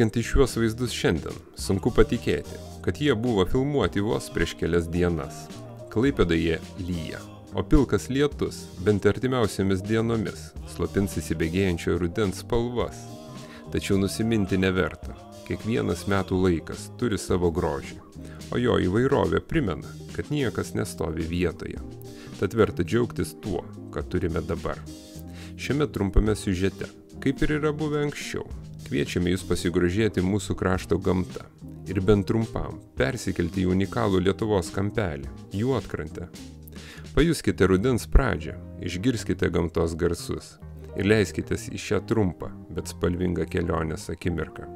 Žvelgiant į šiuos vaizdus šiandien, sunku patikėti, kad jie buvo filmuoti vos prieš kelias dienas. Klaipėdoje lyja, o pilkas lietus, bent artimiausiomis dienomis, slopins įsibėgėjančio rudens spalvas. Tačiau nusiminti neverta. Kiekvienas metų laikas turi savo grožį, o jo įvairovė primena, kad niekas nestovi vietoje. Tad verta džiaugtis tuo, ką turime dabar. Šiame trumpame siužete, kaip ir yra buvę anksčiau, kviečiame jūs pasigrožėti mūsų krašto gamta ir bent trumpam persikelti į unikalų Lietuvos kampelį, Juodkrantę. Pajuskite rudens pradžią, išgirskite gamtos garsus ir leiskitės į šią trumpą, bet spalvingą kelionės akimirką.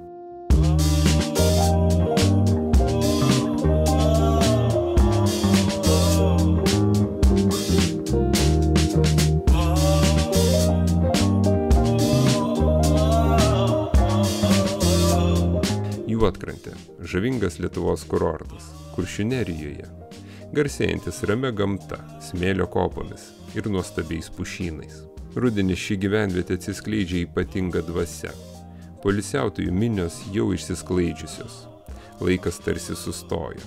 Juodkrantė – žavingas Lietuvos kurortas, Kuršių Nerijoje, garsėjantis ramia gamta, smėlio kopomis ir nuostabiais pušynais. Rudenį ši gyvenvietė atsiskleidžia ypatinga dvasia. Poilsiautojų minios jau išsisklaidžiusios. Laikas tarsi sustoja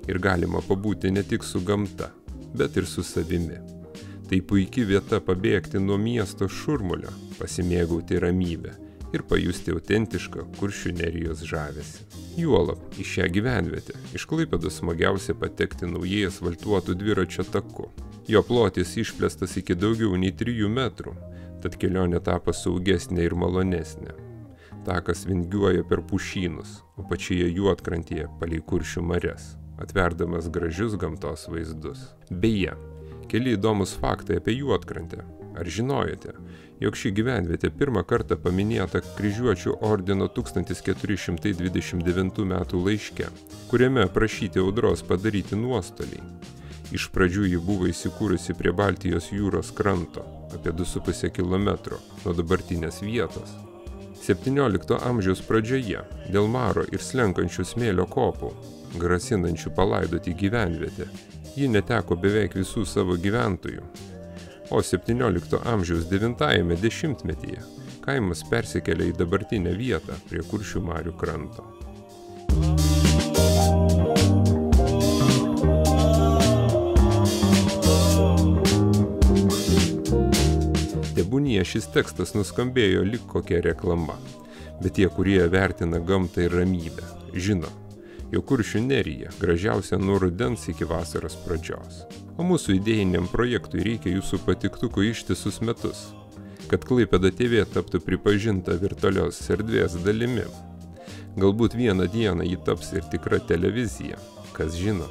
ir galima pabūti ne tik su gamta, bet ir su savimi. Tai puiki vieta pabėgti nuo miesto šurmulio, pasimėgauti ramybę ir pajusti autentišką Kuršių Nerijos žavesį. Juolab, į šią gyvenvietę iš Klaipėdos smagiausia patekti naujai asfaltuotų dviračio taku. Jo plotis išplėstas iki daugiau nei 3 metrų, tad kelionė tapo saugesnė ir malonesnė. Takas vingiuoja per pušynus, o pačioje Juodkrantėje palei Kuršių marias, atverdamas gražius gamtos vaizdus. Beje, keli įdomus faktai apie Juodkrantę. Ar žinojote, jog ši gyvenvietė pirmą kartą paminėta Kryžiuočių ordino 1429 metų laiške, kuriame aprašyti audros padaryti nuostoliai. Iš pradžių ji buvo įsikūrusi prie Baltijos jūros kranto, apie 2,5 kilometro nuo dabartinės vietos. 17 amžiaus pradžioje, dėl maro ir slenkančių smėlio kopų, grasinančių palaidoti gyvenvietę, ji neteko beveik visų savo gyventojų. O 17 amžiaus 9-ame dešimtmetyje kaimas persikėlė į dabartinę vietą prie Kuršių marių kranto. Tebūnie šis tekstas nuskambėjo lyg kokia reklama, bet tie, kurie vertina gamtą ir ramybę, žino, jog Kuršių Nerija gražiausia nuo rudens iki vasaros pradžios. O mūsų idėjiniam projektui reikia jūsų patiktukų ištisus metus, kad Klaipėda TV taptų pripažinta virtualios erdvės dalimi. Galbūt vieną dieną ji taps ir tikra televizija, kas žino.